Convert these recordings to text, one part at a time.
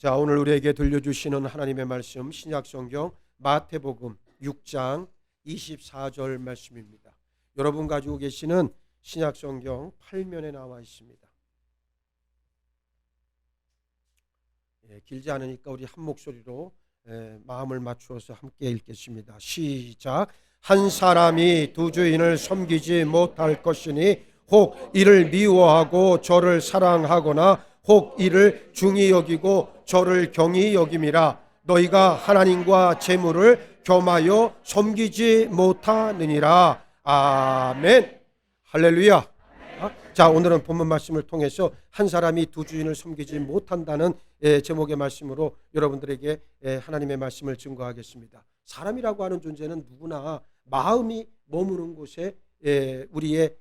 자, 오늘 우리에게 들려주시는 하나님의 말씀 신약성경 마태복음 6장 24절 말씀입니다. 여러분 가지고 계시는 신약성경 8면에 나와 있습니다. 길지 않으니까 우리 한 목소리로 마음을 맞추어서 함께 읽겠습니다. 시작. 한 사람이 두 주인을 섬기지 못할 것이니 혹 이를 미워하고 저를 사랑하거나 혹 이를 중히 여기고 저를 경히 여김이라. 너희가 하나님과 재물을 겸하여 섬기지 못하느니라. 아멘. 할렐루야. 자, 오늘은 본문 말씀을 통해서 한 사람이 두 주인을 섬기지 못한다는 제목의 말씀으로 여러분들에게 하나님의 말씀을 증거하겠습니다. 사람이라고 하는 존재는 누구나 마음이 머무는 곳에 우리의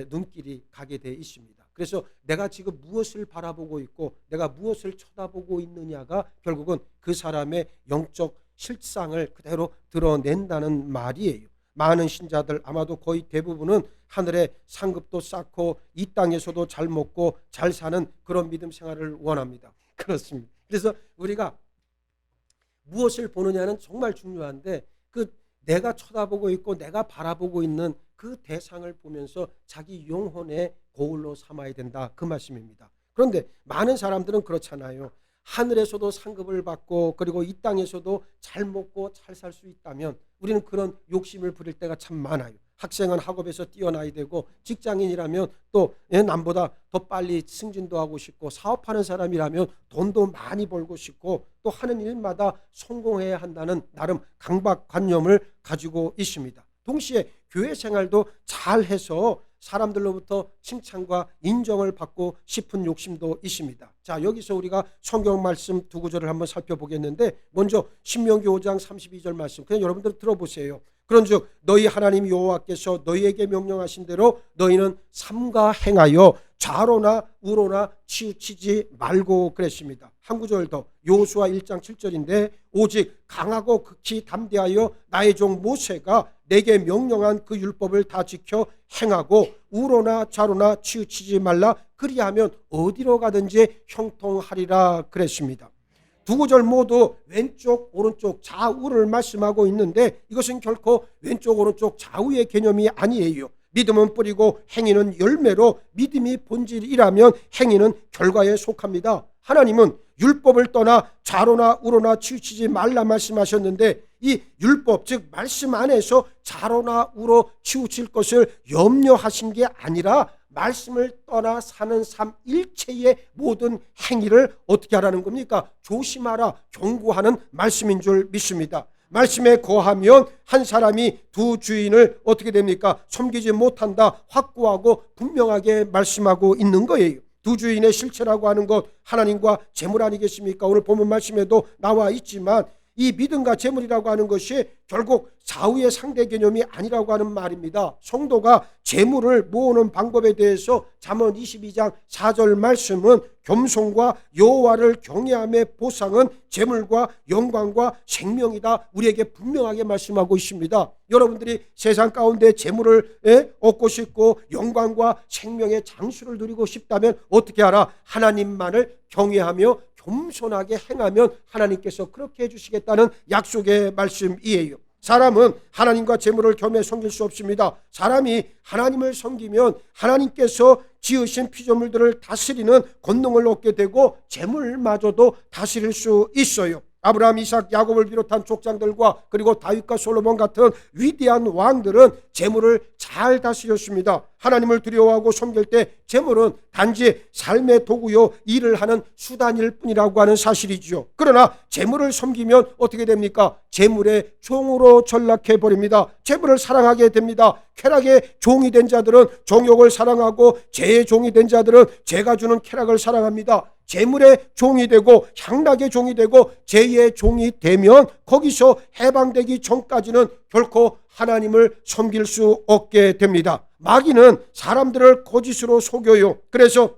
눈길이 가게 돼 있습니다. 그래서 내가 지금 무엇을 바라보고 있고 내가 무엇을 쳐다보고 있느냐가 결국은 그 사람의 영적 실상을 그대로 드러낸다는 말이에요. 많은 신자들, 아마도 거의 대부분은 하늘에 상급도 쌓고 이 땅에서도 잘 먹고 잘 사는 그런 믿음 생활을 원합니다. 그렇습니다. 그래서 우리가 무엇을 보느냐는 정말 중요한데 그 내가 쳐다보고 있고 내가 바라보고 있는 그 대상을 보면서 자기 영혼의 고울로 삼아야 된다, 그 말씀입니다. 그런데 많은 사람들은 그렇잖아요. 하늘에서도 상급을 받고 그리고 이 땅에서도 잘 먹고 잘 살 수 있다면 우리는 그런 욕심을 부릴 때가 참 많아요. 학생은 학업에서 뛰어나야 되고 직장인이라면 또 남보다 더 빨리 승진도 하고 싶고 사업하는 사람이라면 돈도 많이 벌고 싶고 또 하는 일마다 성공해야 한다는 나름 강박관념을 가지고 있습니다. 동시에 교회 생활도 잘해서 사람들로부터 칭찬과 인정을 받고 싶은 욕심도 있습니다. 자, 여기서 우리가 성경 말씀 두 구절을 한번 살펴보겠는데 먼저 신명기 5장 32절 말씀, 그냥 여러분들 들어보세요. 그런즉 너희 하나님 여호와께서 너희에게 명령하신 대로 너희는 삼가 행하여 좌로나 우로나 치우치지 말고 그랬습니다. 한 구절 더, 여호수아 1장 7절인데 오직 강하고 극히 담대하여 나의 종 모세가 내게 명령한 그 율법을 다 지켜 행하고 우로나 좌로나 치우치지 말라. 그리하면 어디로 가든지 형통하리라 그랬습니다. 두 구절 모두 왼쪽 오른쪽 좌우를 말씀하고 있는데 이것은 결코 왼쪽 오른쪽 좌우의 개념이 아니에요. 믿음은 뿌리고 행위는 열매로 믿음이 본질이라면 행위는 결과에 속합니다. 하나님은 율법을 떠나 좌로나 우로나 치우치지 말라 말씀하셨는데 이 율법 즉 말씀 안에서 좌로나 우로 치우칠 것을 염려하신 게 아니라 말씀을 떠나 사는 삶 일체의 모든 행위를 어떻게 하라는 겁니까? 조심하라, 경고하는 말씀인 줄 믿습니다. 말씀에 거하면 한 사람이 두 주인을 어떻게 됩니까? 섬기지 못한다, 확고하고 분명하게 말씀하고 있는 거예요. 두 주인의 실체라고 하는 것 하나님과 재물 아니겠습니까? 오늘 본문 말씀에도 나와 있지만 이 믿음과 재물이라고 하는 것이 결국 좌우의 상대 개념이 아니라고 하는 말입니다. 성도가 재물을 모으는 방법에 대해서 잠언 22장 4절 말씀은 겸손과 여호와를 경외함의 보상은 재물과 영광과 생명이다, 우리에게 분명하게 말씀하고 있습니다. 여러분들이 세상 가운데 재물을 얻고 싶고 영광과 생명의 장수를 누리고 싶다면 어떻게 하라? 하나님만을 경외하며 겸손하게 행하면 하나님께서 그렇게 해주시겠다는 약속의 말씀이에요. 사람은 하나님과 재물을 겸해 섬길 수 없습니다. 사람이 하나님을 섬기면 하나님께서 지으신 피조물들을 다스리는 권능을 얻게 되고 재물마저도 다스릴 수 있어요. 아브라함, 이삭, 야곱을 비롯한 족장들과 그리고 다윗과 솔로몬 같은 위대한 왕들은 재물을 잘 다스렸습니다. 하나님을 두려워하고 섬길 때 재물은 단지 삶의 도구요 일을 하는 수단일 뿐이라고 하는 사실이죠. 그러나 재물을 섬기면 어떻게 됩니까? 재물의 종으로 전락해 버립니다. 재물을 사랑하게 됩니다. 쾌락의 종이 된 자들은 정욕을 사랑하고 재의 종이 된 자들은 재가 주는 쾌락을 사랑합니다. 재물의 종이 되고 향락의 종이 되고 재의 종이 되면 거기서 해방되기 전까지는 결코 하나님을 섬길 수 없게 됩니다. 마귀는 사람들을 거짓으로 속여요. 그래서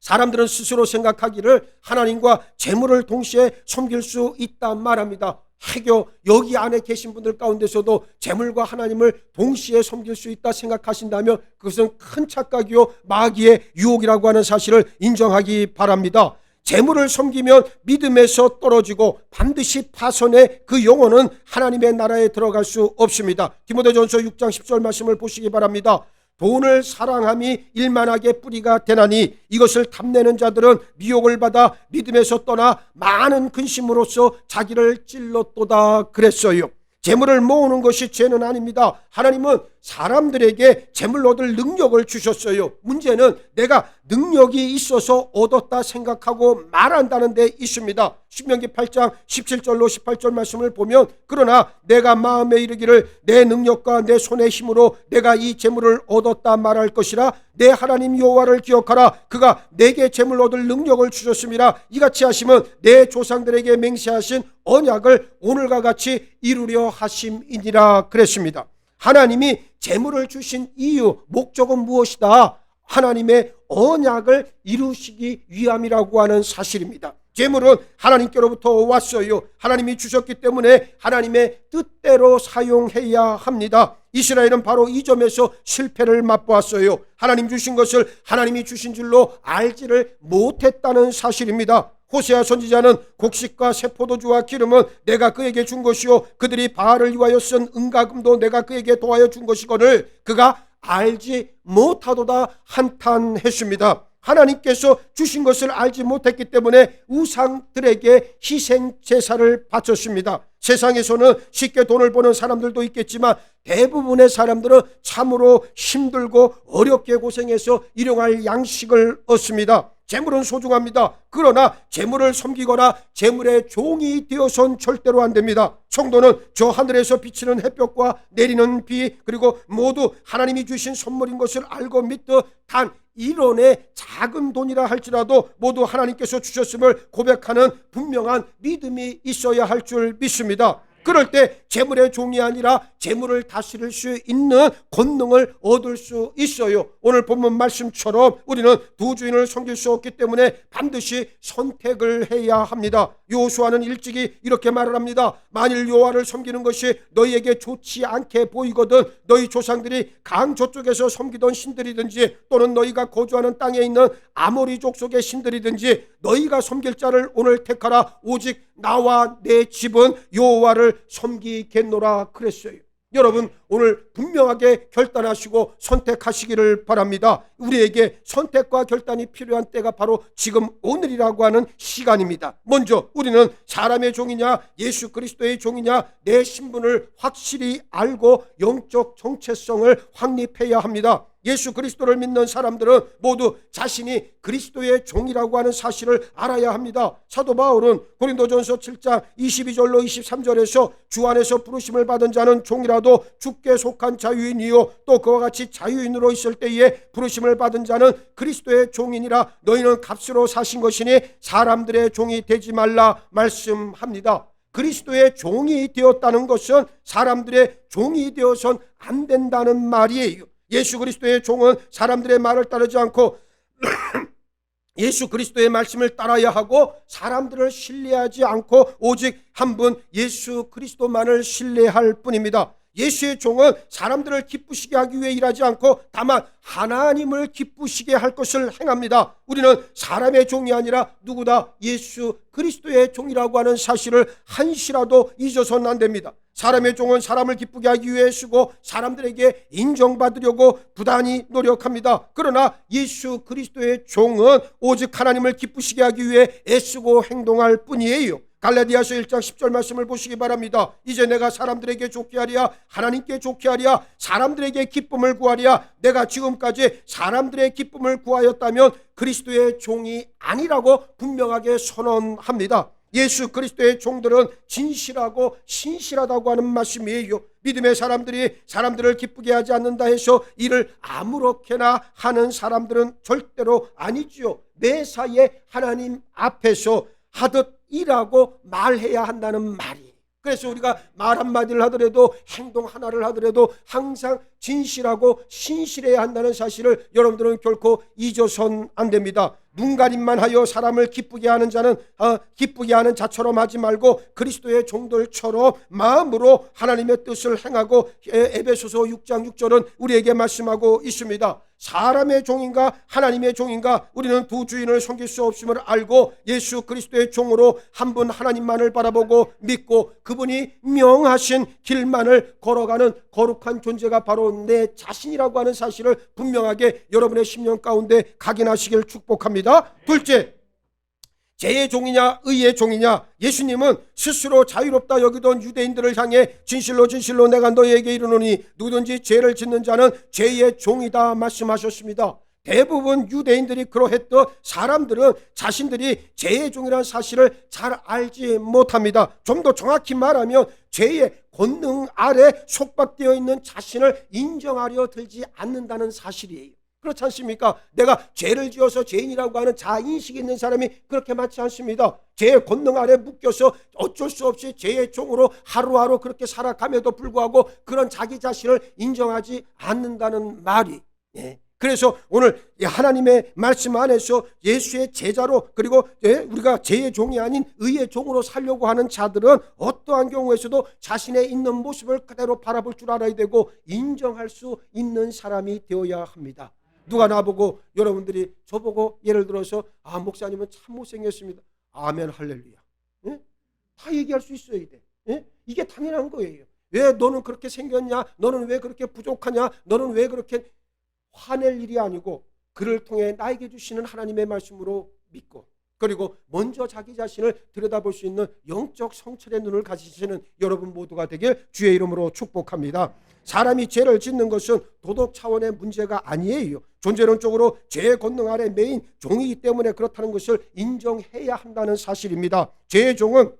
사람들은 스스로 생각하기를 하나님과 재물을 동시에 섬길 수 있다 말합니다. 해교 여기 안에 계신 분들 가운데서도 재물과 하나님을 동시에 섬길 수 있다 생각하신다면 그것은 큰 착각이요 마귀의 유혹이라고 하는 사실을 인정하기 바랍니다. 재물을 섬기면 믿음에서 떨어지고 반드시 파손해 그 영혼은 하나님의 나라에 들어갈 수 없습니다. 디모데전서 6장 10절 말씀을 보시기 바랍니다. 돈을 사랑함이 일만하게 뿌리가 되나니 이것을 탐내는 자들은 미혹을 받아 믿음에서 떠나 많은 근심으로써 자기를 찔렀도다 그랬어요. 재물을 모으는 것이 죄는 아닙니다. 하나님은 사람들에게 재물 얻을 능력을 주셨어요. 문제는 내가 능력이 있어서 얻었다 생각하고 말한다는 데 있습니다. 신명기 8장 17절로 18절 말씀을 보면 그러나 내가 마음에 이르기를 내 능력과 내 손의 힘으로 내가 이 재물을 얻었다 말할 것이라 내 하나님 여호와를 기억하라. 그가 내게 재물 얻을 능력을 주셨습니다. 이같이 하시면 내 조상들에게 맹세하신 언약을 오늘과 같이 이루려 하심이니라 그랬습니다. 하나님이 재물을 주신 이유, 목적은 무엇이다? 하나님의 언약을 이루시기 위함이라고 하는 사실입니다. 재물은 하나님께로부터 왔어요. 하나님이 주셨기 때문에 하나님의 뜻대로 사용해야 합니다. 이스라엘은 바로 이 점에서 실패를 맛보았어요. 하나님 주신 것을 하나님이 주신 줄로 알지를 못했다는 사실입니다. 호세아 선지자는 곡식과 새포도주와 기름은 내가 그에게 준 것이요 그들이 바알을 위하여 쓴 은가금도 내가 그에게 도하여 준 것이거늘 그가 알지 못하도다 한탄했습니다. 하나님께서 주신 것을 알지 못했기 때문에 우상들에게 희생 제사를 바쳤습니다. 세상에서는 쉽게 돈을 버는 사람들도 있겠지만 대부분의 사람들은 참으로 힘들고 어렵게 고생해서 일용할 양식을 얻습니다. 재물은 소중합니다. 그러나 재물을 섬기거나 재물의 종이 되어선 절대로 안 됩니다. 성도는 저 하늘에서 비치는 햇볕과 내리는 비 그리고 모두 하나님이 주신 선물인 것을 알고 믿듯 단 1원의 작은 돈이라 할지라도 모두 하나님께서 주셨음을 고백하는 분명한 믿음이 있어야 할 줄 믿습니다. 그럴 때 재물의 종이 아니라 재물을 다스릴 수 있는 권능을 얻을 수 있어요. 오늘 본문 말씀처럼 우리는 두 주인을 섬길 수 없기 때문에 반드시 선택을 해야 합니다. 여호수아는 일찍이 이렇게 말을 합니다. 만일 여호와를 섬기는 것이 너희에게 좋지 않게 보이거든 너희 조상들이 강 저쪽에서 섬기던 신들이든지 또는 너희가 거주하는 땅에 있는 아모리 족속의 신들이든지 너희가 섬길 자를 오늘 택하라. 오직 나와 내 집은 여호와를 섬기겠노라 그랬어요. 여러분 오늘 분명하게 결단하시고 선택하시기를 바랍니다. 우리에게 선택과 결단이 필요한 때가 바로 지금 오늘이라고 하는 시간입니다. 먼저 우리는 사람의 종이냐 예수 그리스도의 종이냐 내 신분을 확실히 알고 영적 정체성을 확립해야 합니다. 예수 그리스도를 믿는 사람들은 모두 자신이 그리스도의 종이라고 하는 사실을 알아야 합니다. 사도 바울은 고린도전서 7장 22절로 23절에서 주 안에서 부르심을 받은 자는 종이라도 주께 속한 자유인이요 또 그와 같이 자유인으로 있을 때에 부르심을 받은 자는 그리스도의 종이니라. 너희는 값으로 사신 것이니 사람들의 종이 되지 말라 말씀합니다. 그리스도의 종이 되었다는 것은 사람들의 종이 되어선 안 된다는 말이에요. 예수 그리스도의 종은 사람들의 말을 따르지 않고 예수 그리스도의 말씀을 따라야 하고 사람들을 신뢰하지 않고 오직 한 분 예수 그리스도만을 신뢰할 뿐입니다. 예수의 종은 사람들을 기쁘시게 하기 위해 일하지 않고 다만 하나님을 기쁘시게 할 것을 행합니다. 우리는 사람의 종이 아니라 누구다 예수 그리스도의 종이라고 하는 사실을 한시라도 잊어서는 안 됩니다. 사람의 종은 사람을 기쁘게 하기 위해 쓰고 사람들에게 인정받으려고 부단히 노력합니다. 그러나 예수 그리스도의 종은 오직 하나님을 기쁘시게 하기 위해 애쓰고 행동할 뿐이에요. 갈라디아서 1장 10절 말씀을 보시기 바랍니다. 이제 내가 사람들에게 좋게 하랴 하나님께 좋게 하랴 사람들에게 기쁨을 구하랴 내가 지금까지 사람들의 기쁨을 구하였다면 그리스도의 종이 아니라고 분명하게 선언합니다. 예수 그리스도의 종들은 진실하고 신실하다고 하는 말씀이에요. 믿음의 사람들이 사람들을 기쁘게 하지 않는다 해서 이를 아무렇게나 하는 사람들은 절대로 아니지요. 매사에 하나님 앞에서 하듯 일하고 말해야 한다는 말이. 그래서 우리가 말 한마디를 하더라도 행동 하나를 하더라도 항상 진실하고 신실해야 한다는 사실을 여러분들은 결코 잊어선 안 됩니다. 눈가림만 하여 사람을 기쁘게 하는 자는 기쁘게 하는 자처럼 하지 말고 그리스도의 종들처럼 마음으로 하나님의 뜻을 행하고, 에베소서 6장 6절은 우리에게 말씀하고 있습니다. 사람의 종인가 하나님의 종인가, 우리는 두 주인을 섬길 수 없음을 알고 예수 그리스도의 종으로 한 분 하나님만을 바라보고 믿고 그분이 명하신 길만을 걸어가는 거룩한 존재가 바로 내 자신이라고 하는 사실을 분명하게 여러분의 심령 가운데 각인하시길 축복합니다. 둘째, 죄의 종이냐 의의 종이냐. 예수님은 스스로 자유롭다 여기던 유대인들을 향해 진실로 진실로 내가 너희에게 이르노니 누구든지 죄를 짓는 자는 죄의 종이다 말씀하셨습니다. 대부분 유대인들이 그러했던 사람들은 자신들이 죄의 종이라는 사실을 잘 알지 못합니다. 좀 더 정확히 말하면 죄의 권능 아래 속박되어 있는 자신을 인정하려 들지 않는다는 사실이에요. 그렇지 않습니까? 내가 죄를 지어서 죄인이라고 하는 자인식이 있는 사람이 그렇게 많지 않습니다. 죄의 권능 아래 묶여서 어쩔 수 없이 죄의 종으로 하루하루 그렇게 살아감에도 불구하고 그런 자기 자신을 인정하지 않는다는 말이, 그래서 오늘 하나님의 말씀 안에서 예수의 제자로, 그리고 우리가 죄의 종이 아닌 의의 종으로 살려고 하는 자들은 어떠한 경우에서도 자신의 있는 모습을 그대로 바라볼 줄 알아야 되고 인정할 수 있는 사람이 되어야 합니다. 누가 나보고, 여러분들이 저보고 예를 들어서 목사님은 참 못생겼습니다. 아멘 할렐루야. 다 얘기할 수 있어야 돼. 이게 당연한 거예요. 왜 너는 그렇게 생겼냐, 너는 왜 그렇게 부족하냐, 너는 왜 그렇게, 화낼 일이 아니고 그를 통해 나에게 주시는 하나님의 말씀으로 믿고, 그리고 먼저 자기 자신을 들여다볼 수 있는 영적 성찰의 눈을 가지시는 여러분 모두가 되길 주의 이름으로 축복합니다. 사람이 죄를 짓는 것은 도덕 차원의 문제가 아니에요. 존재론적으로 죄의 권능 아래 매인 종이기 때문에 그렇다는 것을 인정해야 한다는 사실입니다. 죄의 종은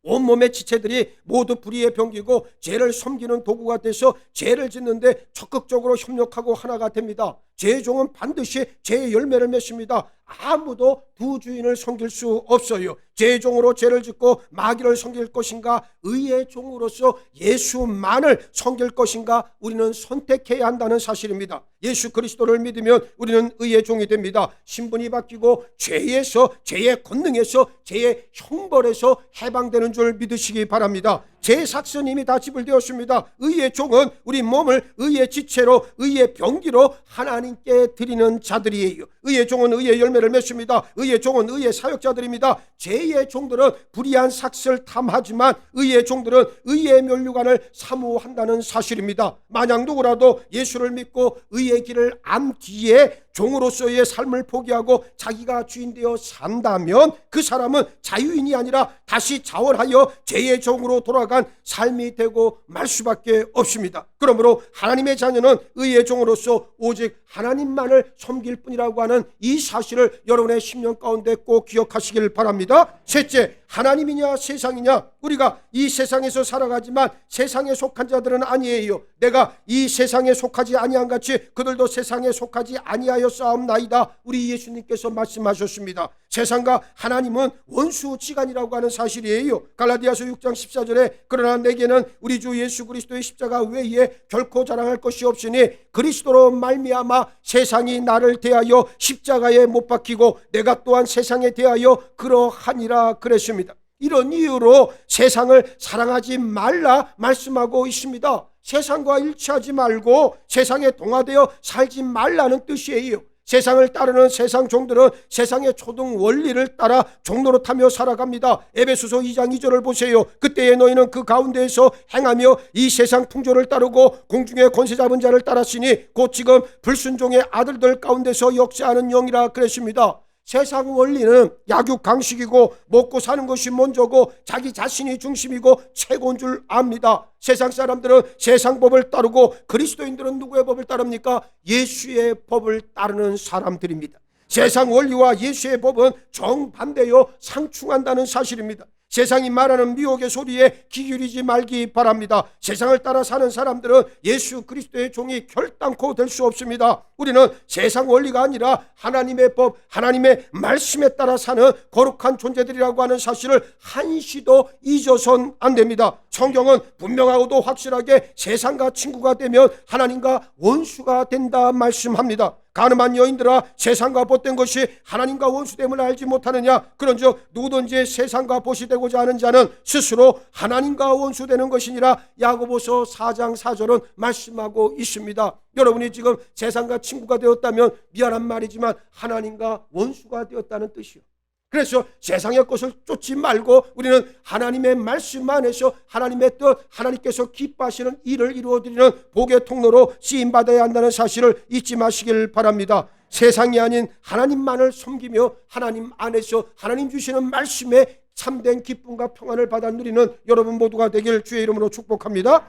온몸의 지체들이 모두 불의의 병기고 죄를 섬기는 도구가 돼서 죄를 짓는데 적극적으로 협력하고 하나가 됩니다. 죄의 종은 반드시 죄의 열매를 맺습니다. 아무도 두 주인을 섬길 수 없어요. 죄의 종으로 죄를 짓고 마귀를 섬길 것인가, 의의 종으로서 예수만을 섬길 것인가, 우리는 선택해야 한다는 사실입니다. 예수 그리스도를 믿으면 우리는 의의 종이 됩니다. 신분이 바뀌고 죄에서, 죄의 권능에서, 죄의 형벌에서 해방되는 줄 믿으시기 바랍니다. 죄의 삭은 이미 다 지불되었습니다. 의의 종은 우리 몸을 의의 지체로, 의의 병기로 하나님께 드리는 자들이에요. 의의 종은 의의 열매를 맺습니다. 의의 종은 의의 사역자들입니다. 죄의 종들은 불의한 삭을 탐하지만 의의 종들은 의의 면류관을 사모한다는 사실입니다. 만약 누구라도 예수를 믿고 의의 길을 안 뒤에 종으로서의 삶을 포기하고 자기가 주인 되어 산다면 그 사람은 자유인이 아니라 다시 자원하여 죄의 종으로 돌아간 삶이 되고 말 수밖에 없습니다. 그러므로 하나님의 자녀는 의의 종으로서 오직 하나님만을 섬길 뿐이라고 하는 이 사실을 여러분의 심령 가운데 꼭 기억하시길 바랍니다. 셋째, 하나님이냐 세상이냐. 우리가 이 세상에서 살아가지만 세상에 속한 자들은 아니에요. 내가 이 세상에 속하지 아니한 같이 그들도 세상에 속하지 아니하여 싸움나이다. 우리 예수님께서 말씀하셨습니다. 세상과 하나님은 원수지간이라고 하는 사실이에요. 갈라디아서 6장 14절에 그러나 내게는 우리 주 예수 그리스도의 십자가 외에 결코 자랑할 것이 없으니 그리스도로 말미암아 세상이 나를 대하여 십자가에 못 박히고 내가 또한 세상에 대하여 그러하니라 그랬습니다. 이런 이유로 세상을 사랑하지 말라 말씀하고 있습니다. 세상과 일치하지 말고 세상에 동화되어 살지 말라는 뜻이에요. 세상을 따르는 세상 종들은 세상의 초등 원리를 따라 종노릇하며 살아갑니다. 에베소서 2장 2절을 보세요. 그때에 너희는 그 가운데에서 행하며 이 세상 풍조를 따르고 공중의 권세 잡은 자를 따랐으니 곧 지금 불순종의 아들들 가운데서 역사하는 영이라 그랬습니다. 세상 원리는 약육강식이고 먹고 사는 것이 먼저고 자기 자신이 중심이고 최고인 줄 압니다. 세상 사람들은 세상 법을 따르고 그리스도인들은 누구의 법을 따릅니까? 예수의 법을 따르는 사람들입니다. 세상 원리와 예수의 법은 정반대요 상충한다는 사실입니다. 세상이 말하는 미혹의 소리에 귀 기울이지 말기 바랍니다. 세상을 따라 사는 사람들은 예수 그리스도의 종이 결단코 될 수 없습니다. 우리는 세상 원리가 아니라 하나님의 법, 하나님의 말씀에 따라 사는 거룩한 존재들이라고 하는 사실을 한시도 잊어선 안 됩니다. 성경은 분명하고도 확실하게 세상과 친구가 되면 하나님과 원수가 된다 말씀합니다. 가늠한 여인들아, 세상과 보된 것이 하나님과 원수됨을 알지 못하느냐? 그런즉 누구든지 세상과 보시 되고자 하는 자는 스스로 하나님과 원수되는 것이니라. 야고보서 4장 4절은 말씀하고 있습니다. 여러분이 지금 세상과 친구가 되었다면 미안한 말이지만 하나님과 원수가 되었다는 뜻이요. 그래서 세상의 것을 쫓지 말고 우리는 하나님의 말씀 안에서 하나님의 뜻, 하나님께서 기뻐하시는 일을 이루어드리는 복의 통로로 쓰임받아야 한다는 사실을 잊지 마시길 바랍니다. 세상이 아닌 하나님만을 섬기며 하나님 안에서 하나님 주시는 말씀에 참된 기쁨과 평안을 받아 누리는 여러분 모두가 되길 주의 이름으로 축복합니다.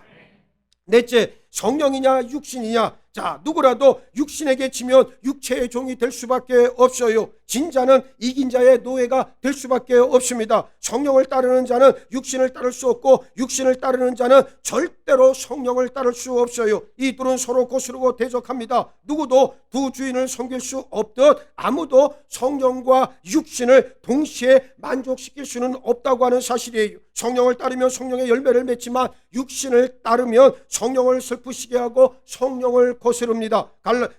넷째, 성령이냐 육신이냐? 자, 누구라도 육신에게 지면 육체의 종이 될 수밖에 없어요. 진자는 이긴 자의 노예가 될 수밖에 없습니다. 성령을 따르는 자는 육신을 따를 수 없고 육신을 따르는 자는 절대로 성령을 따를 수 없어요. 이 둘은 서로 거스르고 대적합니다. 누구도 두 주인을 섬길 수 없듯 아무도 성령과 육신을 동시에 만족시킬 수는 없다고 하는 사실이에요. 성령을 따르면 성령의 열매를 맺지만 육신을 따르면 성령을 슬프시게 하고 성령을 거스릅니다.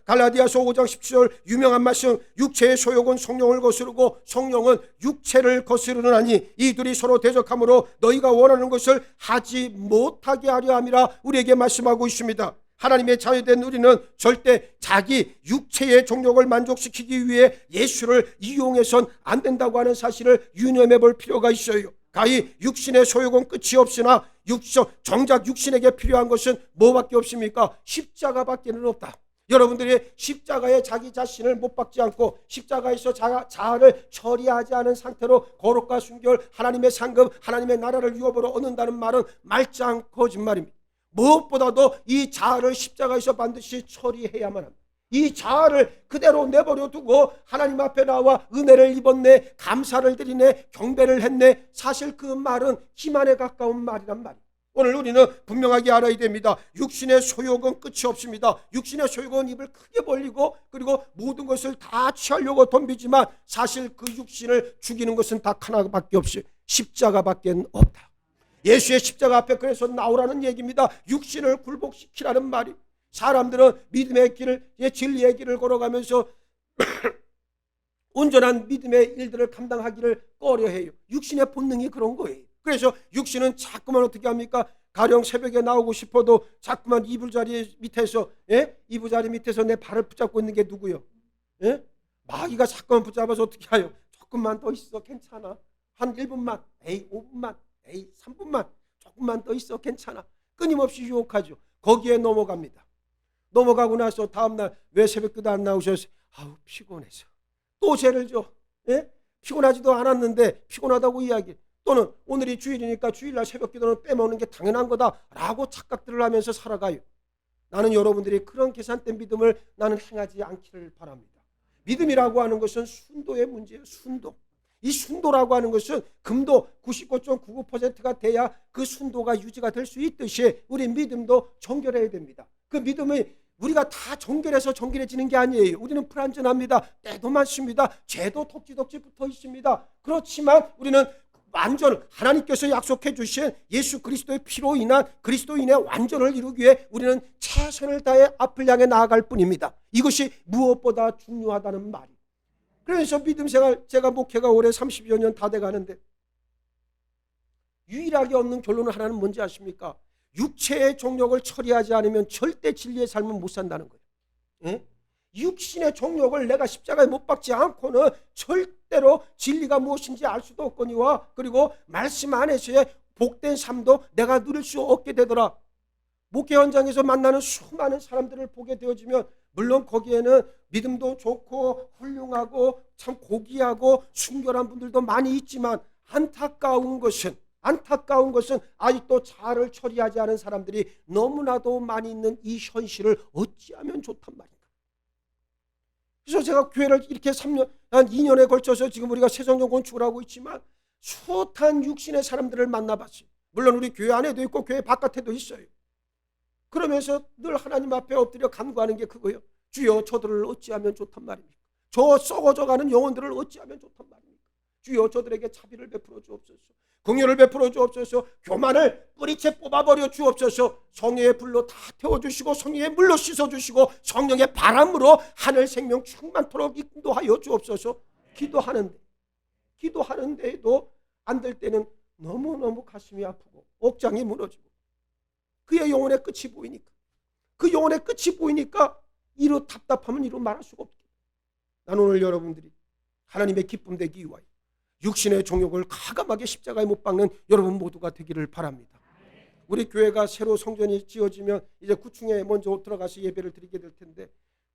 갈라디아서 5장 17절 유명한 말씀, 육체의 소욕은 성령을 거스르고 성령은 육체를 거스르느니 이 둘이 서로 대적함으로 너희가 원하는 것을 하지 못하게 하려 함이라 우리에게 말씀하고 있습니다. 하나님의 자녀된 우리는 절대 자기 육체의 종욕을 만족시키기 위해 예수를 이용해선 안 된다고 하는 사실을 유념해 볼 필요가 있어요. 가히 육신의 소욕은 끝이 없으나 정작 육신에게 필요한 것은 뭐밖에 없습니까? 십자가밖에는 없다. 여러분들이 십자가에 자기 자신을 못 박지 않고 십자가에서 자아를 처리하지 않은 상태로 거룩과 순결, 하나님의 상급, 하나님의 나라를 유업으로 얻는다는 말은 말짱 거짓말입니다. 무엇보다도 이 자아를 십자가에서 반드시 처리해야만 합니다. 이 자아를 그대로 내버려 두고 하나님 앞에 나와 은혜를 입었네, 감사를 드리네, 경배를 했네. 사실 그 말은 기만에 가까운 말이란 말이에요. 오늘 우리는 분명하게 알아야 됩니다. 육신의 소욕은 끝이 없습니다. 육신의 소욕은 입을 크게 벌리고 그리고 모든 것을 다 취하려고 덤비지만 사실 그 육신을 죽이는 것은 딱 하나밖에 없이 십자가밖에 없다. 예수의 십자가 앞에 그래서 나오라는 얘기입니다. 육신을 굴복시키라는 말이. 사람들은 믿음의 길을, 진리의 길을 걸어가면서 온전한 믿음의 일들을 감당하기를 꺼려해요. 육신의 본능이 그런 거예요. 그래서 육신은 자꾸만 어떻게 합니까? 가령 새벽에 나오고 싶어도 자꾸만 이불자리 밑에서 이불자리 밑에서 내 발을 붙잡고 있는 게 누구요? 마귀가 자꾸만 붙잡아서 어떻게 해요? 조금만 더 있어 괜찮아. 한 1분만, 5분만, 3분만 조금만 더 있어 괜찮아. 끊임없이 유혹하죠. 거기에 넘어갑니다. 넘어가고 나서 다음날 왜 새벽기도 안 나오셨어요? 아우 피곤해서. 또 죄를 져. 피곤하지도 않았는데 피곤하다고 이야기. 또는 오늘이 주일이니까 주일날 새벽기도는 빼먹는 게 당연한 거다라고 착각들을 하면서 살아가요. 나는 여러분들이 그런 계산된 믿음을 나는 행하지 않기를 바랍니다. 믿음이라고 하는 것은 순도의 문제예요. 순도. 이 순도라고 하는 것은 금도 99.99%가 돼야 그 순도가 유지가 될 수 있듯이 우리 믿음도 정결해야 됩니다. 그 믿음이 우리가 다 정결해서 정결해지는 게 아니에요. 우리는 불완전합니다. 때도 많습니다. 죄도 덕지덕지 붙어 있습니다. 그렇지만 우리는 완전 하나님께서 약속해 주신 예수 그리스도의 피로 인한 그리스도인의 완전을 이루기 위해 우리는 최선을 다해 앞을 향해 나아갈 뿐입니다. 이것이 무엇보다 중요하다는 말이에요. 그래서 믿음 생활, 제가 목회가 올해 30여 년 다 돼가는데 유일하게 얻는 결론은 하나는 뭔지 아십니까? 육체의 종욕을 처리하지 않으면 절대 진리의 삶은 못 산다는 거예요. 육신의 종욕을 내가 십자가에 못 박지 않고는 절대로 진리가 무엇인지 알 수도 없거니와 그리고 말씀 안에서의 복된 삶도 내가 누릴 수 없게 되더라. 목회 현장에서 만나는 수많은 사람들을 보게 되어지면 물론 거기에는 믿음도 좋고 훌륭하고 참 고귀하고 순결한 분들도 많이 있지만 안타까운 것은 아직도 자아를 처리하지 않은 사람들이 너무나도 많이 있는 이 현실을 어찌하면 좋단 말인가. 그래서 제가 교회를 이렇게 한 2년에 걸쳐서 지금 우리가 세정적 건축을 하고 있지만 숱한 육신의 사람들을 만나봤어요. 물론 우리 교회 안에도 있고 교회 바깥에도 있어요. 그러면서 늘 하나님 앞에 엎드려 간구하는 게 그거예요. 주여 저들을 어찌하면 좋단 말입니까? 저 썩어져가는 영혼들을 어찌하면 좋단 말입니까? 주여 저들에게 자비를 베풀어 주옵소서. 긍휼을 베풀어 주옵소서. 교만을 뿌리채 뽑아버려 주옵소서. 성령의 불로 다 태워주시고 성령의 물로 씻어주시고 성령의 바람으로 하늘 생명 충만토록 인도하여 주옵소서. 기도하는데도 안 될 때는 너무너무 가슴이 아프고 억장이 무너지고 그의 영혼의 끝이 보이니까, 그 영혼의 끝이 보이니까 이로 답답하면 이로 말할 수가 없다. 나는 오늘 여러분들이 하나님의 기쁨 되기 위하여 육신의 정욕을 가감하게 십자가에 못 박는 여러분 모두가 되기를 바랍니다. 우리 교회가 새로 성전이 지어지면 이제 9층에 먼저 들어가서 예배를 드리게 될 텐데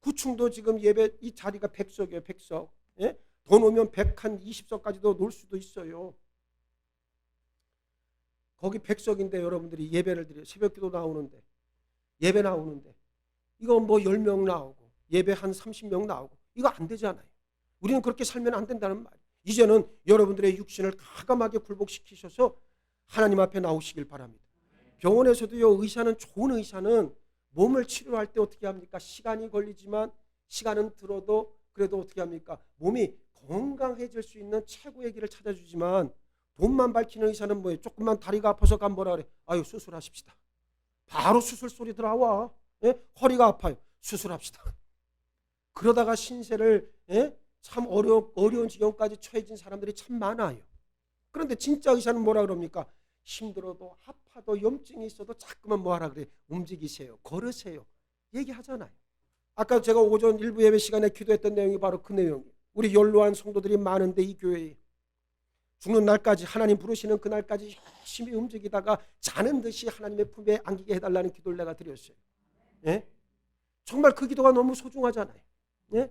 9층도 지금 예배 이 자리가 100석이에요. 100석. 예? 더 놓으면 120석까지도 놓을 수도 있어요. 거기 100석인데 여러분들이 예배를 드려요. 새벽기도 나오는데 예배 나오는데 이거 뭐 10명 나오고 예배 한 30명 나오고 이거 안 되잖아요. 우리는 그렇게 살면 안 된다는 말이에요. 이제는 여러분들의 육신을 가감하게 굴복시키셔서 하나님 앞에 나오시길 바랍니다. 병원에서도요, 의사는, 좋은 의사는 몸을 치료할 때 어떻게 합니까? 시간이 걸리지만 시간은 들어도 그래도 어떻게 합니까? 몸이 건강해질 수 있는 최고의 길을 찾아주지만 돈만 밝히는 의사는 뭐예요? 조금만 다리가 아파서 간 뭐라 그래? 아유, 수술하십시다. 바로 수술 소리 들어와. 예? 허리가 아파요. 수술합시다. 그러다가 신세를 참 어려운 지경까지 처해진 사람들이 참 많아요. 그런데 진짜 의사는 뭐라 그럽니까? 힘들어도 아파도 염증이 있어도 자꾸만 뭐하라 그래? 움직이세요. 걸으세요. 얘기하잖아요. 아까 제가 오전 일부 예배 시간에 기도했던 내용이 바로 그 내용이에요. 우리 연로한 성도들이 많은데 이 교회에 죽는 날까지, 하나님 부르시는 그날까지 열심히 움직이다가 자는 듯이 하나님의 품에 안기게 해달라는 기도를 내가 드렸어요. 예? 정말 그 기도가 너무 소중하잖아요. 예?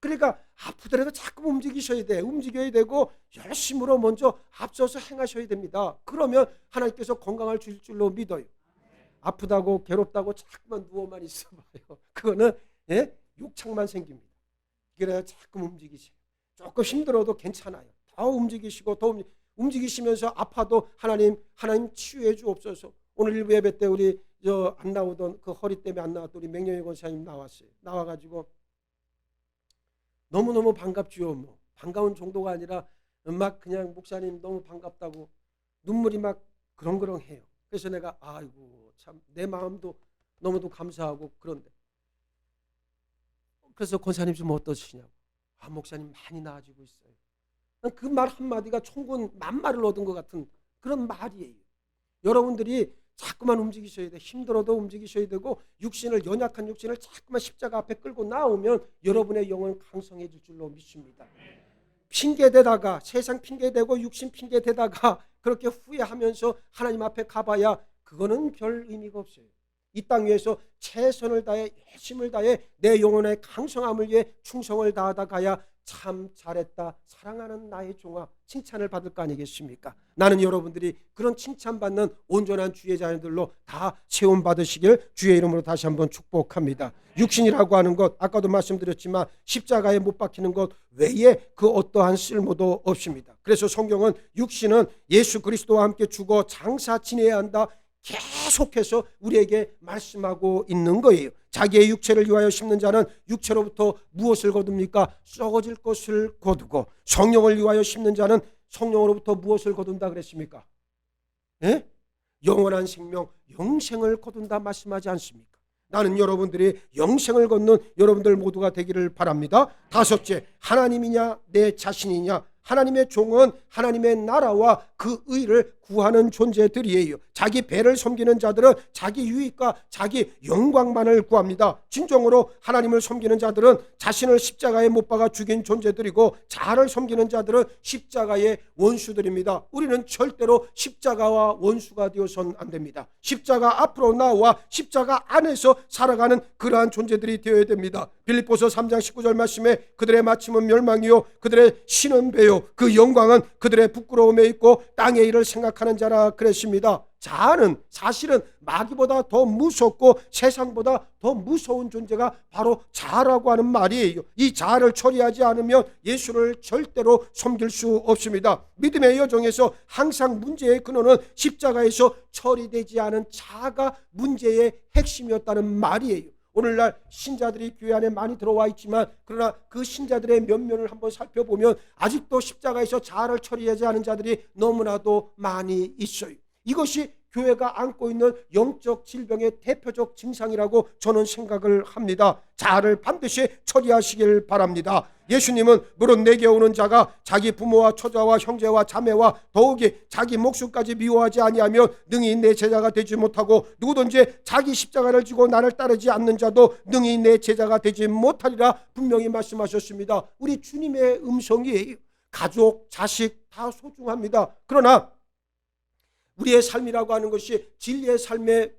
그러니까 아프더라도 자꾸 움직이셔야 돼. 움직여야 되고 열심으로 먼저 앞서서 행하셔야 됩니다. 그러면 하나님께서 건강을 주실 줄로 믿어요. 아프다고 괴롭다고 자꾸만 누워만 있어봐요. 그거는 욕창만 생깁니다. 그래야 자꾸 움직이세요. 조금 힘들어도 괜찮아요. 더 움직이시고 더 움직이시면서 아파도 하나님 치유해 주옵소서. 오늘 일부 예배 때 우리 안 나오던 그 허리 때문에 안 나왔던 우리 맹령의 권사님 나왔어요. 나와가지고 너무너무 반갑지요. 뭐 반가운 정도가 아니라 막 그냥 목사님 너무 반갑다고 눈물이 막 그렁그렁해요. 그래서 내가 아이고 참 내 마음도 너무도 감사하고 그런데 그래서 권사님 좀 어떠시냐고. 아 목사님 많이 나아지고 있어요. 그 말 한마디가 총군 만마를 얻은 것 같은 그런 말이에요. 여러분들이 자꾸만 움직이셔야 돼. 힘들어도 움직이셔야 되고 연약한 육신을 자꾸만 십자가 앞에 끌고 나오면 여러분의 영은 강성해질 줄로 믿습니다. 핑계대다가 세상 핑계대고 육신 핑계대다가 그렇게 후회하면서 하나님 앞에 가봐야 그거는 별 의미가 없어요. 이 땅 위에서 최선을 다해 열심을 다해 내 영혼의 강성함을 위해 충성을 다하다 가야 참 잘했다, 사랑하는 나의 종아 칭찬을 받을 거 아니겠습니까? 나는 여러분들이 그런 칭찬받는 온전한 주의 자녀들로 다 세움받으시길 주의 이름으로 다시 한번 축복합니다. 육신이라고 하는 것 아까도 말씀드렸지만 십자가에 못 박히는 것 외에 그 어떠한 쓸모도 없습니다. 그래서 성경은 육신은 예수 그리스도와 함께 죽어 장사 지내야 한다 계속해서 우리에게 말씀하고 있는 거예요. 자기의 육체를 위하여 심는 자는 육체로부터 무엇을 거둡니까? 썩어질 것을 거두고 성령을 위하여 심는 자는 성령으로부터 무엇을 거둔다 그랬습니까? 예? 영원한 생명, 영생을 거둔다 말씀하지 않습니까? 나는 여러분들이 영생을 걷는 여러분들 모두가 되기를 바랍니다. 다섯째, 하나님이냐 내 자신이냐. 하나님의 종은 하나님의 나라와 그 의를 구하는 존재들이에요. 자기 배를 섬기는 자들은 자기 유익과 자기 영광만을 구합니다. 진정으로 하나님을 섬기는 자들은 자신을 십자가에 못 박아 죽인 존재들이고 자아를 섬기는 자들은 십자가의 원수들입니다. 우리는 절대로 십자가와 원수가 되어서는 안 됩니다. 십자가 앞으로 나와 십자가 안에서 살아가는 그러한 존재들이 되어야 됩니다. 빌립보서 3장 19절 말씀에 그들의 마침은 멸망이요 그들의 신은 배요 그 영광은 그들의 부끄러움에 있고 땅의 일을 생각하는 자라 그랬습니다. 자아는 사실은 마귀보다 더 무섭고 세상보다 더 무서운 존재가 바로 자아라고 하는 말이에요. 이 자아를 처리하지 않으면 예수를 절대로 섬길 수 없습니다. 믿음의 여정에서 항상 문제의 근원은 십자가에서 처리되지 않은 자아가 문제의 핵심이었다는 말이에요. 오늘날 신자들이 교회 안에 많이 들어와 있지만 그러나 그 신자들의 면면을 한번 살펴보면 아직도 십자가에서 자아를 처리하지 않은 자들이 너무나도 많이 있어요. 이것이 교회가 안고 있는 영적 질병의 대표적 증상이라고 저는 생각을 합니다. 자아를 반드시 처리하시길 바랍니다. 예수님은 물론 내게 오는 자가 자기 부모와 처자와 형제와 자매와 더욱이 자기 목숨까지 미워하지 아니하면 능히 내 제자가 되지 못하고 누구든지 자기 십자가를 지고 나를 따르지 않는 자도 능히 내 제자가 되지 못하리라 분명히 말씀하셨습니다. 우리 주님의 음성이에요. 가족, 자식 다 소중합니다. 그러나 우리의 삶이라고 하는 것이 진리의 삶에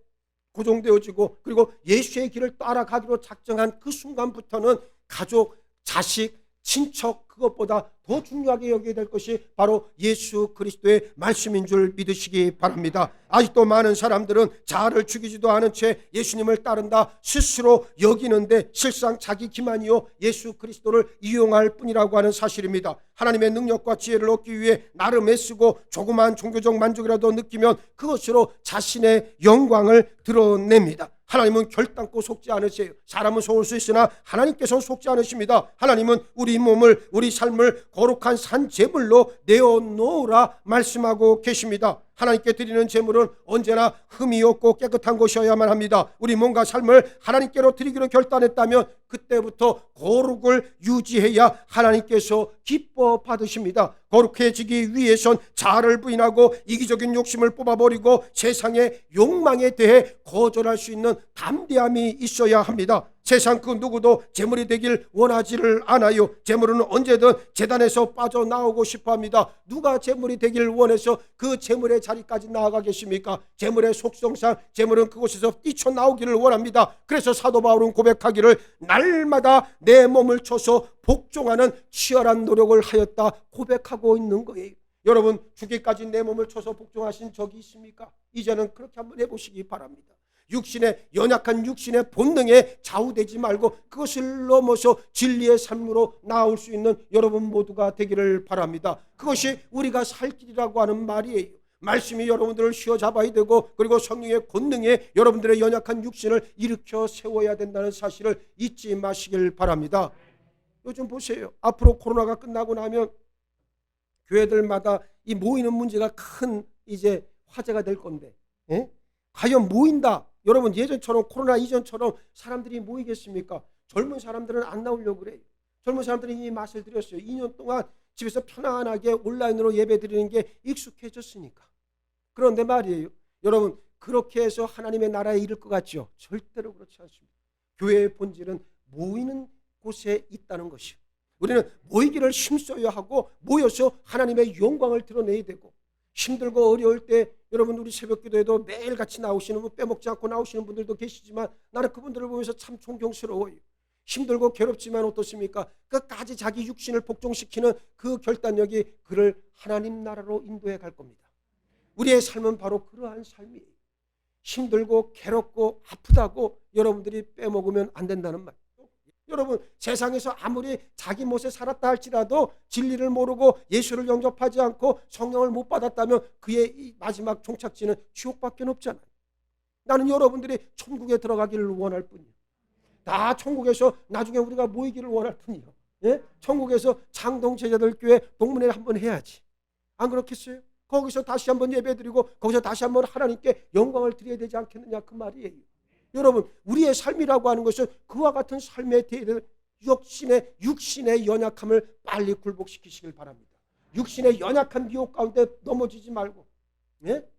고정되어지고 그리고 예수의 길을 따라가기로 작정한 그 순간부터는 가족, 자식, 친척 그것보다 더 중요하게 여겨야 될 것이 바로 예수 그리스도의 말씀인 줄 믿으시기 바랍니다. 아직도 많은 사람들은 자아를 죽이지도 않은 채 예수님을 따른다 스스로 여기는데 실상 자기 기만이요 예수 그리스도를 이용할 뿐이라고 하는 사실입니다. 하나님의 능력과 지혜를 얻기 위해 나름 애쓰고 조그마한 종교적 만족이라도 느끼면 그것으로 자신의 영광을 드러냅니다. 하나님은 결단코 속지 않으세요. 사람은 속을 수 있으나 하나님께서는 속지 않으십니다. 하나님은 우리 몸을, 우리 삶을 거룩한 산 제물로 내어놓으라 말씀하고 계십니다. 하나님께 드리는 제물은 언제나 흠이 없고 깨끗한 것이어야만 합니다. 우리 몸과 삶을 하나님께로 드리기로 결단했다면 그때부터 거룩을 유지해야 하나님께서 기뻐 받으십니다. 거룩해지기 위해선 자아를 부인하고 이기적인 욕심을 뽑아버리고 세상의 욕망에 대해 거절할 수 있는 담대함이 있어야 합니다. 세상 그 누구도 재물이 되길 원하지를 않아요. 재물은 언제든 제단에서 빠져나오고 싶어합니다. 누가 재물이 되길 원해서 그 재물의 자리까지 나아가겠습니까? 재물의 속성상 재물은 그곳에서 뛰쳐나오기를 원합니다. 그래서 사도 바울은 고백하기를 날마다 내 몸을 쳐서 복종하는 치열한 노력을 하였다 고백하고 있는 거예요. 여러분 죽기까지 내 몸을 쳐서 복종하신 적이 있습니까? 이제는 그렇게 한번 해보시기 바랍니다. 육신의 연약한 육신의 본능에 좌우되지 말고 그것을 넘어서 진리의 삶으로 나올 수 있는 여러분 모두가 되기를 바랍니다. 그것이 우리가 살 길이라고 하는 말이에요. 말씀이 여러분들을 휘어잡아야 되고 그리고 성령의 권능에 여러분들의 연약한 육신을 일으켜 세워야 된다는 사실을 잊지 마시길 바랍니다. 요즘 보세요. 앞으로 코로나가 끝나고 나면 교회들마다 이 모이는 문제가 큰 이제 화제가 될 건데 과연 모인다. 여러분 예전처럼 코로나 이전처럼 사람들이 모이겠습니까? 젊은 사람들은 안 나오려고 그래요. 젊은 사람들은 이미 맛을 들였어요. 2년 동안 집에서 편안하게 온라인으로 예배 드리는 게 익숙해졌으니까. 그런데 말이에요. 여러분 그렇게 해서 하나님의 나라에 이를 것 같죠? 절대로 그렇지 않습니다. 교회의 본질은 모이는 곳에 있다는 것이요. 우리는 모이기를 힘써야 하고 모여서 하나님의 영광을 드러내야 되고 힘들고 어려울 때 여러분 우리 새벽기도에도 매일같이 나오시는 분 빼먹지 않고 나오시는 분들도 계시지만 나는 그분들을 보면서 참 존경스러워요. 힘들고 괴롭지만 어떻습니까? 끝까지 자기 육신을 복종시키는 그 결단력이 그를 하나님 나라로 인도해 갈 겁니다. 우리의 삶은 바로 그러한 삶이에요. 힘들고 괴롭고 아프다고 여러분들이 빼먹으면 안 된다는 말. 여러분 세상에서 아무리 자기 못에 살았다 할지라도 진리를 모르고 예수를 영접하지 않고 성령을 못 받았다면 그의 마지막 종착지는 지옥밖에 없잖아요. 나는 여러분들이 천국에 들어가기를 원할 뿐이에요. 다 천국에서 나중에 우리가 모이기를 원할 뿐이에요. 예? 천국에서 창동 제자들 교회 동문회 한번 해야지. 안 그렇겠어요? 거기서 다시 한번 예배드리고 거기서 다시 한번 하나님께 영광을 드려야 되지 않겠느냐 그 말이에요. 여러분 우리의 삶이라고 하는 것은 그와 같은 삶에 대해 육신의 연약함을 빨리 굴복시키시길 바랍니다. 육신의 연약한 미혹 가운데 넘어지지 말고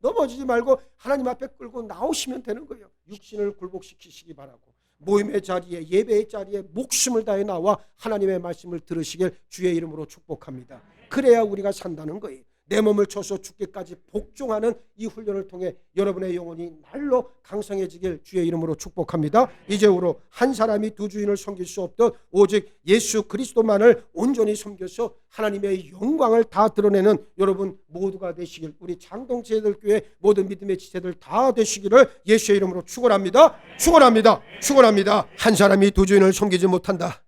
넘어지지 말고 하나님 앞에 끌고 나오시면 되는 거예요. 육신을 굴복시키시기 바라고 모임의 자리에 예배의 자리에 목숨을 다해 나와 하나님의 말씀을 들으시길 주의 이름으로 축복합니다. 그래야 우리가 산다는 거예요. 내 몸을 쳐서 죽기까지 복종하는 이 훈련을 통해 여러분의 영혼이 날로 강성해지길 주의 이름으로 축복합니다. 이제후로 한 사람이 두 주인을 섬길 수 없듯 오직 예수 그리스도만을 온전히 섬겨서 하나님의 영광을 다 드러내는 여러분 모두가 되시길 우리 장동체들교회 모든 믿음의 지체들 다 되시기를 예수의 이름으로 축원합니다. 축원합니다. 축원합니다. 한 사람이 두 주인을 섬기지 못한다.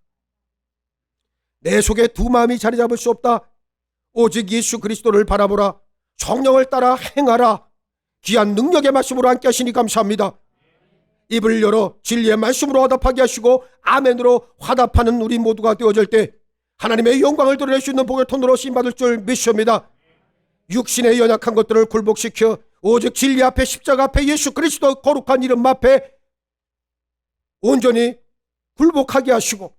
내 속에 두 마음이 자리 잡을 수 없다. 오직 예수 그리스도를 바라보라. 성령을 따라 행하라. 귀한 능력의 말씀으로 함께 하시니 감사합니다. 입을 열어 진리의 말씀으로 화답하게 하시고 아멘으로 화답하는 우리 모두가 되어질 때 하나님의 영광을 드러낼 수 있는 복의 통로로 쓰임받을 줄 믿습니다. 육신의 연약한 것들을 굴복시켜 오직 진리 앞에 십자가 앞에 예수 그리스도 거룩한 이름 앞에 온전히 굴복하게 하시고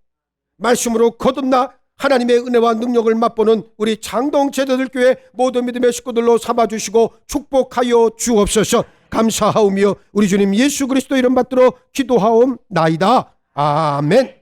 말씀으로 거듭나 하나님의 은혜와 능력을 맛보는 우리 장동 제자들교회 모든 믿음의 식구들로 삼아주시고 축복하여 주옵소서. 감사하오며 우리 주님 예수 그리스도 이름 받들어 기도하옵나이다. 아멘.